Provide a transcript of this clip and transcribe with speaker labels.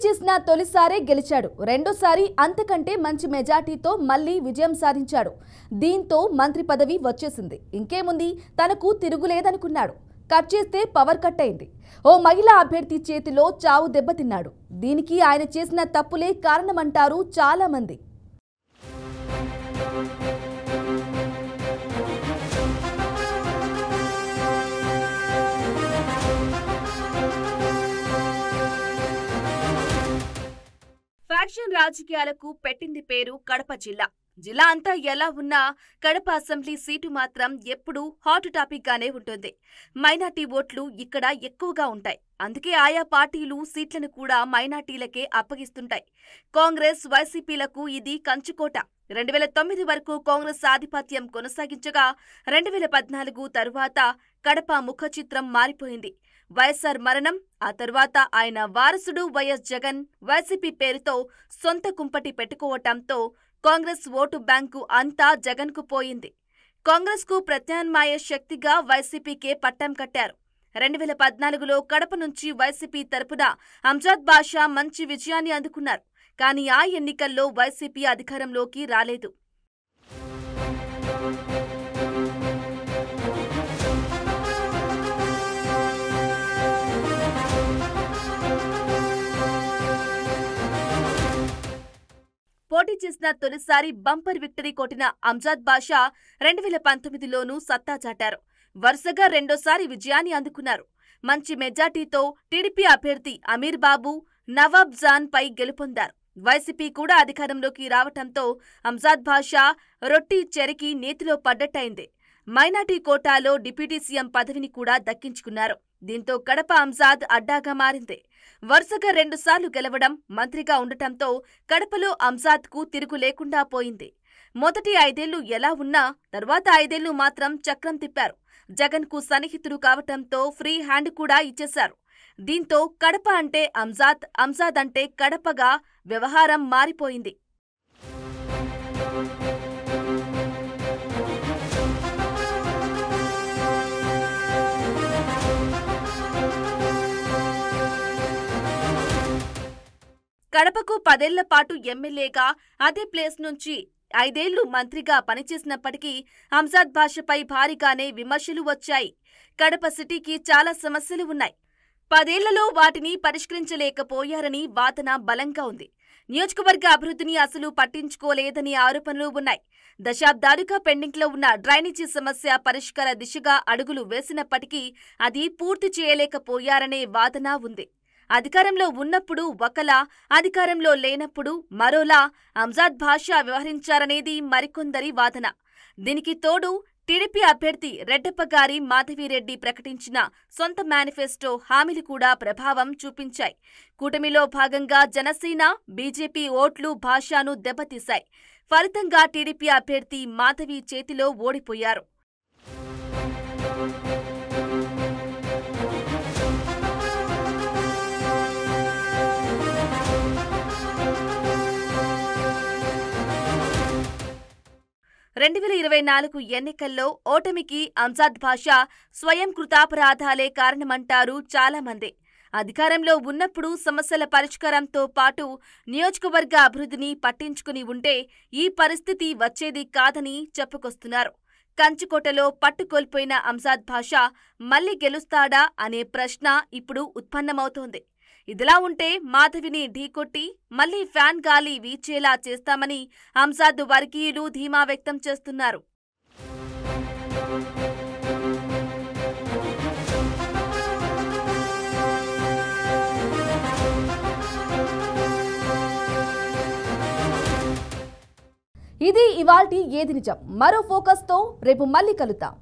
Speaker 1: చేసిన తొలిసారే గెలిచాడు. రెండోసారి అంతకంటే మంచి మెజార్టీతో మళ్లీ విజయం సాధించాడు. దీంతో మంత్రి పదవి వచ్చేసింది. ఇంకేముంది, తనకు తిరుగులేదనుకున్నాడు. కట్ చేస్తే పవర్ కట్ అయింది. ఓ మహిళా అభ్యర్థి చేతిలో చావు దెబ్బతిన్నాడు. దీనికి ఆయన చేసిన తప్పులే కారణమంటారు చాలా మంది. ఫ్యాక్షన్ రాజకీయాలకు పెట్టింది పేరు కడప జిల్లా. జిల్లా అంతా ఎలా ఉన్నా కడప అసెంబ్లీ సీటు మాత్రం ఎప్పుడూ హాట్ టాపిక్ గానే ఉంటుంది. మైనార్టీ ఓట్లు ఇక్కడ ఎక్కువగా ఉంటాయి. అందుకే ఆయా పార్టీలు సీట్లను కూడా మైనార్టీలకే అప్పగిస్తుంటాయి. కాంగ్రెస్, వైసీపీలకు ఇది కంచుకోట. 2009 వరకు కాంగ్రెస్ ఆధిపత్యం కొనసాగించగా 2014 తరువాత కడప ముఖ చిత్రం మారిపోయింది. వైఎస్ఆర్ మరణం, ఆ తర్వాత ఆయన వారసుడు వైఎస్ జగన్ వైసీపీ పేరుతో సొంత కుంపటి పెట్టుకోవటంతో కాంగ్రెస్ ఓటు బ్యాంకు అంతా జగన్కు పోయింది. కాంగ్రెస్కు ప్రత్యామ్నాయ శక్తిగా వైసీపీకే పట్టం కట్టారు. 2014లో కడప నుంచి వైసీపీ తరపున అంజాద్ బాషా మంచి విజయాన్ని అందుకున్నారు. కానీ ఆ ఎన్నికల్లో వైసీపీ అధికారంలోకి రాలేదు. పోటీ చేసిన తొలిసారి బంపర్ విక్టరీ కొట్టిన అంజాద్ బాషా 2019లోనూ సత్తా చాటారు. వరుసగా రెండోసారి విజయాన్ని అందుకున్నారు. మంచి మెజార్టీతో టీడీపీ అభ్యర్థి అమీర్ బాబు, నవాబ్ జాన్ పై గెలుపొందారు. వైసీపీ కూడా అధికారంలోకి రావటంతో అంజాద్ బాషా రొట్టి చెరికి నేతిలో పడ్డట్టయింది. మైనార్టీ కోటాలో డిప్యూటీ సీఎం పదవిని కూడా దక్కించుకున్నారు. దీంతో కడప అంజాద్ అడ్డాగా మారింది. వరుసగా 2 సార్లు గెలవడం, మంత్రిగా ఉండటంతో కడపలో అంజాద్కు తిరుగు లేకుండా పోయింది. మొదటి 5 ఏళ్లు ఎలా ఉన్నా తర్వాత 5 ఏళ్లు మాత్రం చక్రం తిప్పారు. జగన్కు సన్నిహితుడు కావటంతో ఫ్రీ హ్యాండ్ కూడా ఇచ్చేశారు. దీంతో కడప అంటే అంజాద్, అంజాద్ అంటే కడపగా వ్యవహారం మారిపోయింది. కడపకు 10 ఏళ్ల పాటు ఎమ్మెల్యేగా అదే ప్లేస్ నుంచి 5 ఏళ్లు మంత్రిగా పనిచేసినప్పటికీ అంజాద్ బాషాపై భారీగానే విమర్శలు వచ్చాయి. కడప సిటీకి చాలా సమస్యలు ఉన్నాయి. 10 ఏళ్లలో వాటిని పరిష్కరించలేకపోయారని వాదన బలంగా ఉంది. నియోజకవర్గ అభివృద్ధిని అసలు పట్టించుకోలేదని ఆరోపణలు ఉన్నాయి. దశాబ్దాలుగా పెండింగ్లో ఉన్న డ్రైనేజీ సమస్య పరిష్కార దిశగా అడుగులు వేసినప్పటికీ అది పూర్తి చేయలేకపోయారనే వాదన ఉంది. అధికారంలో ఉన్నప్పుడు ఒకలా, అధికారంలో లేనప్పుడు మరోలా అంజాద్ బాషా వ్యవహరించారనేది మరికొందరి వాదన. దీనికి తోడు టీడీపీ అభ్యర్థి రెడ్డప్పగారి మాధవిరెడ్డి ప్రకటించిన సొంత మేనిఫెస్టో హామీలు కూడా ప్రభావం చూపించాయి. కూటమిలో భాగంగా జనసేన, బీజేపీ ఓట్లు బాషాను దెబ్బతీశాయి. ఫలితంగా టీడీపీ అభ్యర్థి మాధవి చేతిలో ఓడిపోయారు. రెండు 2024 ఎన్నికల్లో ఓటమికి అంజాద్ బాషా స్వయం కృతాపరాధాలే కారణమంటారు చాలామంది. అధికారంలో ఉన్నప్పుడు సమస్యల పరిష్కారంతో పాటు నియోజకవర్గ అభివృద్ధిని పట్టించుకుని ఉంటే ఈ పరిస్థితి వచ్చేది కాదని చెప్పుకొస్తున్నారు. కంచుకోటలో పట్టుకోల్పోయిన అంజాద్ బాషా మళ్లీ గెలుస్తాడా అనే ప్రశ్న ఇప్పుడు ఉత్పన్నమవుతోంది. ఇదిలా ఉంటే మాధవిని ఢీకొట్టి మళ్లీ ఫ్యాన్ గాలి వీచేలా చేస్తామని అంజాద్ వర్గీయులు ధీమా వ్యక్తం చేస్తున్నారు. ఇది ఇవాల్టి ఏది నిజం. మరో ఫోకస్తో రేపు మళ్లీ కలుద్దాం.